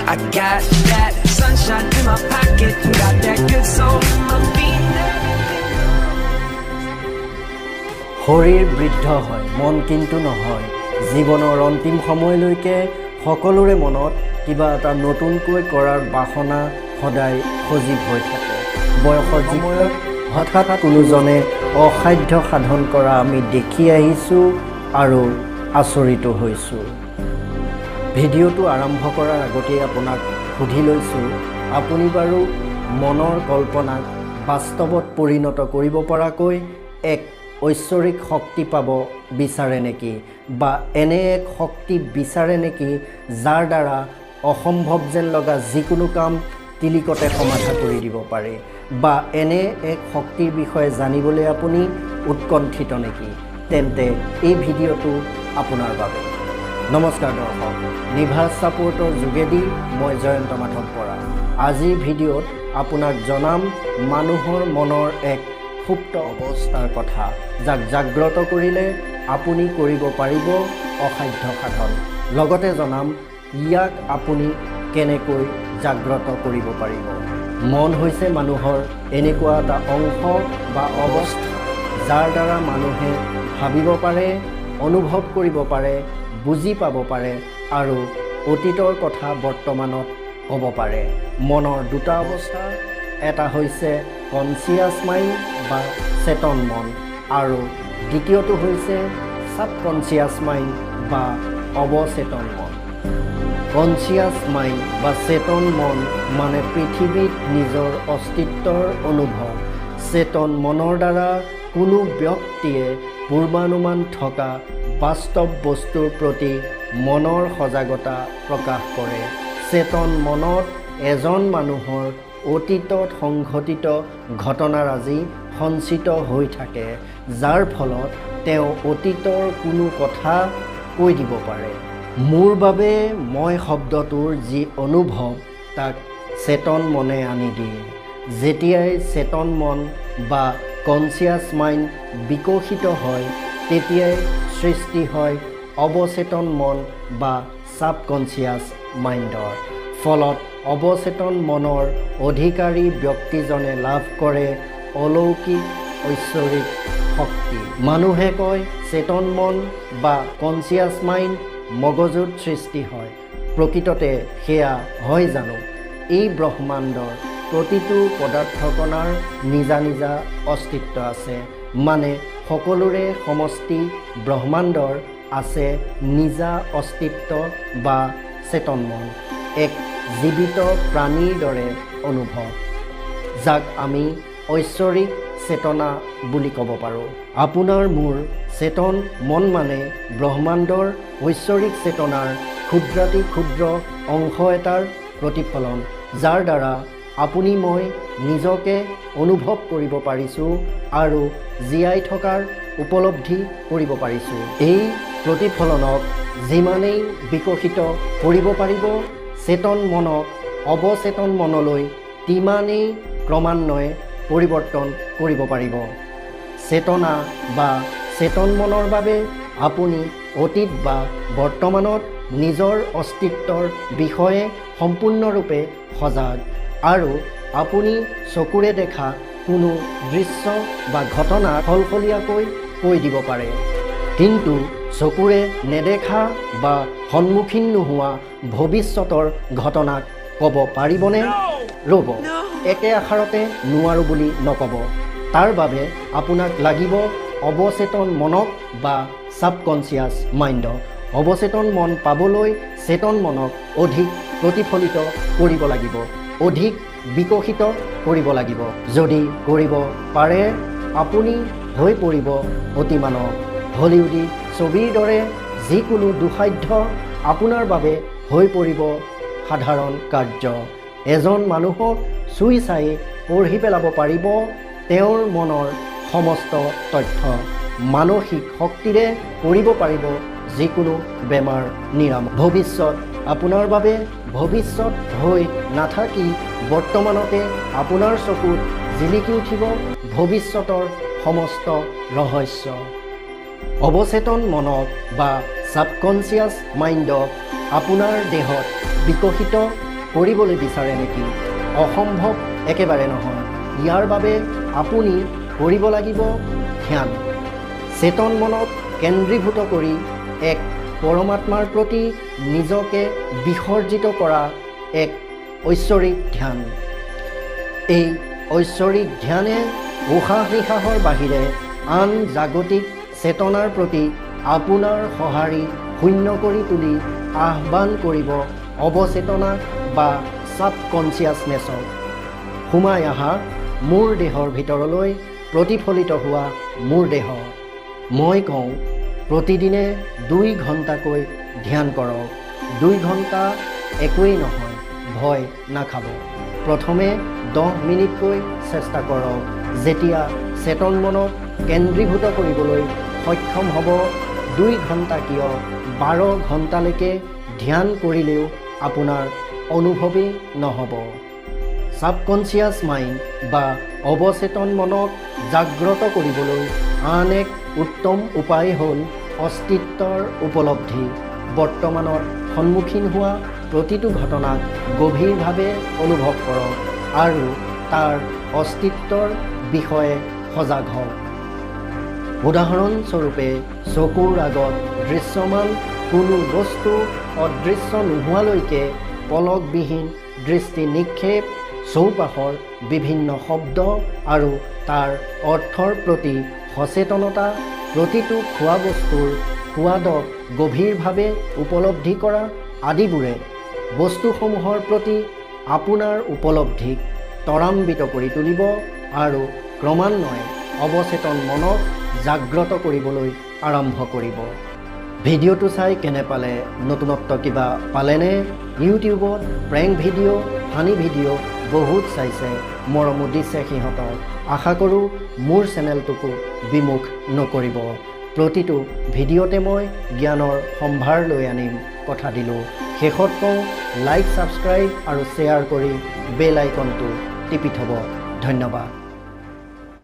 I got that sunshine in my pocket, got that good soul in my feet. শৰীৰ বৃদ্ধ হয়, মন কিন্তু নহয়। জীৱনৰ অন্তিম সময়লৈকে সকলোৰে মনত কিবা এটা নতুনকৈ কৰাৰ বাসনা সদায় সজীৱ হৈ থাকে। বয়সৰ সময়ত হঠাৎ কোনোজনে অসাধ্য সাধন কৰা আমি দেখি আহিছোঁ আৰু আচৰিত হৈছোঁ। ভিডিঅ'টো আৰম্ভ কৰাৰ আগতেই আপোনাক সুধি লৈছোঁ, আপুনি বাৰু মনৰ কল্পনাক বাস্তৱত পৰিণত কৰিব পৰাকৈ এক ঐশ্বৰিক শক্তি পাব বিচাৰে নেকি, বা এনে এক শক্তি বিচাৰে নেকি যাৰ দ্বাৰা অসম্ভৱ যেন লগা যিকোনো কাম তিলিকতে সমাধা কৰি দিব পাৰে, বা এনে এক শক্তিৰ বিষয়ে জানিবলৈ আপুনি উৎকণ্ঠিত নেকি? তেন্তে এই ভিডিঅ'টো আপোনাৰ বাবে। নমস্কাৰ দৰ্শক, নিভাজ ছাপোৰ্টৰ যোগেদি মই জয়ন্ত মাধৱ বৰা। আজিৰ ভিডিঅ'ত আপোনাক জনাম মানুহৰ মনৰ এক সুপ্ত অৱস্থাৰ কথা, যাক জাগ্ৰত কৰিলে আপুনি কৰিব পাৰিব অসাধ্য সাধন। লগতে জনাম ইয়াক আপুনি কেনেকৈ জাগ্ৰত কৰিব পাৰিব। মন হৈছে মানুহৰ এনেকুৱা এটা অংশ বা অৱস্থা যাৰ দ্বাৰা মানুহে ভাবিব পাৰে, অনুভৱ কৰিব পাৰে, বুজি পাব পাৰে আৰু অতীতৰ কথা বৰ্তমানত ক'ব পাৰে। মনৰ দুটা অৱস্থা, এটা হৈছে কনচিয়াছ মাইণ্ড বা চেতন মন, আৰু দ্বিতীয়টো হৈছে ছাবকনচিয়াছ মাইণ্ড বা অৱচেতন মন। কনচিয়াছ মাইণ্ড বা চেতন মন মানে পৃথিৱীত নিজৰ অস্তিত্বৰ অনুভৱ। চেতন মনৰ দ্বাৰা কোনো ব্যক্তিয়ে পূৰ্বানুমান থকা বাস্তৱ বস্তুৰ প্ৰতি মনৰ সজাগতা প্ৰকাশ কৰে। চেতন মনত এজন মানুহৰ অতীতত সংঘটিত ঘটনাৰাজি সঞ্চিত হৈ থাকে, যাৰ ফলত তেওঁ অতীতৰ কোনো কথা কৈ দিব পাৰে। মোৰ বাবে মই শব্দটোৰ যি অনুভৱ তাক চেতন মনে আনি দিয়ে। যেতিয়াই চেতন মন বা কনচিয়াছ মাইণ্ড বিকশিত হয়, তেতিয়াই সৃষ্টি হয় অৱচেতন মন বা ছাবকনচিয়াছ মাইণ্ডৰ। ফলত অৱচেতন মনৰ অধিকাৰী ব্যক্তিজনে লাভ কৰে অলৌকিক ঐশ্বৰিক শক্তি। মানুহে কয় চেতন মন বা কনচিয়াছ মাইণ্ড মগজুত সৃষ্টি হয়। প্ৰকৃততে সেয়া হয় জানো? এই ব্ৰহ্মাণ্ডৰ প্ৰতিটো পদাৰ্থকণাৰ নিজা নিজা অস্তিত্ব আছে, মানে সকলোৰে সমষ্টি ব্ৰহ্মাণ্ডৰ আছে নিজা অস্তিত্ব বা চেতন মন, এক জীৱিত প্ৰাণীৰ দৰে অনুভৱ, যাক আমি ঐশ্বৰিক চেতনা বুলি ক'ব পাৰোঁ। আপোনাৰ মোৰ চেতন মন মানে ব্ৰহ্মাণ্ডৰ ঐশ্বৰিক চেতনাৰ ক্ষুদ্ৰাতি ক্ষুদ্ৰ অংশ এটাৰ প্ৰতিফলন, যাৰ দ্বাৰা আপুনি মই নিজকে অনুভৱ কৰিব পাৰিছোঁ আৰু জীয়াই থকাৰ উপলব্ধি কৰিব পাৰিছোঁ। এই প্ৰতিফলনক যিমানেই বিকশিত কৰিব পাৰিব চেতন মনক অৱচেতন মনলৈ, তিমানেই ক্ৰমান্বয়ে পৰিৱৰ্তন কৰিব পাৰিব। চেতনা বা চেতন মনৰ বাবে আপুনি অতীত বা বৰ্তমানত নিজৰ অস্তিত্বৰ বিষয়ে সম্পূৰ্ণৰূপে সজাগ, আৰু আপুনি চকুৰে দেখা কোনো দৃশ্য বা ঘটনা সলসলীয়াকৈ কৈ দিব পাৰে, কিন্তু চকুৰে নেদেখা বা সন্মুখীন নোহোৱা ভৱিষ্যতৰ ঘটনাক ক'ব পাৰিবনে? ৰ'ব, একে আষাৰতে নোৱাৰো বুলি নক'ব। তাৰ বাবে আপোনাক লাগিব অৱচেতন মনক বা ছাবকনচিয়াছ মাইণ্ডক। অৱচেতন মন পাবলৈ চেতন মনক অধিক প্ৰতিফলিত কৰিব লাগিব, অধিক বিকশিত কৰিব লাগিব। যদি কৰিব পাৰে আপুনি হৈ পৰিব অতিমানৱ। হলিউডি ছবিৰ দৰে যিকোনো দুঃসাধ্য আপোনাৰ বাবে হৈ পৰিব সাধাৰণ কাৰ্য। এজন মানুহক চুই চাই পঢ়ি পেলাব পাৰিব তেওঁৰ মনৰ সমস্ত তথ্য। মানসিক শক্তিৰে কৰিব পাৰিব যিকোনো বেমাৰ নিৰাময়। ভৱিষ্যত আপোনাৰ বাবে ভৱিষ্যত হৈ নাথাকি বৰ্তমানতে আপোনাৰ চকুত জিলিকি উঠিব ভৱিষ্যতৰ সমস্ত ৰহস্য। অৱচেতন মনক বা ছাবকনচিয়াছ মাইণ্ডক আপোনাৰ দেহত বিকশিত কৰিবলৈ বিচাৰে নেকি? অসম্ভৱ একেবাৰে নহয়। ইয়াৰ বাবে আপুনি কৰিব লাগিব ধ্যান। চেতন মনক কেন্দ্ৰীভূত কৰি এক পৰমাত্মাৰ প্ৰতি নিজকে বিসৰ্জিত কৰা এক ঐশ্বৰিক ধ্যান। এই ঐশ্বৰিক ধ্যানে উশাহ নিশাহৰ বাহিৰে আন জাগতিক চেতনাৰ প্ৰতি আপোনাৰ সঁহাৰি শূন্য কৰি তুলি আহ্বান কৰিব অৱচেতনা বা ছাবকনচিয়াছনেছক। সোমাই অহা মোৰ দেহৰ ভিতৰলৈ প্ৰতিফলিত হোৱা মোৰ দেহ। মই কওঁ প্ৰতিদিনে 2 ঘণ্টাকৈ ধ্যান কৰক। 2 ঘণ্টা একোৱেই নহয়, ভয় নাখাব। প্ৰথমে 10 মিনিটকৈ চেষ্টা কৰক। যেতিয়া চেতন মনক কেন্দ্ৰীভূত কৰিবলৈ সক্ষম হ'ব, 2 ঘণ্টা কিয় 12 ঘণ্টালৈকে ধ্যান কৰিলেও আপোনাৰ অনুভৱেই নহ'ব। ছাবকনচিয়াছ মাইণ্ড বা অৱচেতন মনক জাগ্ৰত কৰিবলৈ আন এক উত্তম উপায় হ'ল অস্তিত্বৰ উপলব্ধি। বৰ্তমানত সন্মুখীন হোৱা প্ৰতিটো ঘটনাক গভীৰভাৱে অনুভৱ কৰক আৰু তাৰ অস্তিত্বৰ বিষয়ে সজাগ হওক। উদাহৰণস্বৰূপে চকুৰ আগত দৃশ্যমান কোনো বস্তু অদৃশ্য নোহোৱালৈকে পলকবিহীন দৃষ্টি নিক্ষেপ, চৌপাশৰ বিভিন্ন শব্দ আৰু তাৰ অৰ্থৰ প্ৰতি সচেতনতা, প্ৰতিটো খোৱা বস্তুৰ সোৱাদক গভীৰভাৱে উপলব্ধি কৰা আদিবোৰে বস্তুসমূহৰ প্ৰতি আপোনাৰ উপলব্ধিক ত্বৰান্বিত কৰি তুলিব আৰু ক্ৰমান্বয়ে অৱচেতন মনক জাগ্ৰত কৰিবলৈ আৰম্ভ কৰিব। ভিডিঅ'টো চাই কেনে পালে? নতুনত্ব কিবা পালেনে? ইউটিউবত প্ৰেংক ভিডিঅ', ফানি ভিডিঅ' বহুত চাইছে, মৰমো দিছে সিহঁতক। আশা কৰোঁ মোৰ চেনেলটোকো বিমুখ নকৰিব। প্ৰতিটো ভিডিঅ'তে মই জ্ঞানৰ সম্ভাৰ লৈ আনিম, কথা দিলোঁ। শেষত কওঁ, লাইক, ছাবস্ক্ৰাইব আৰু শ্বেয়াৰ কৰি বেল আইকনটো টিপি থ'ব। ধন্যবাদ।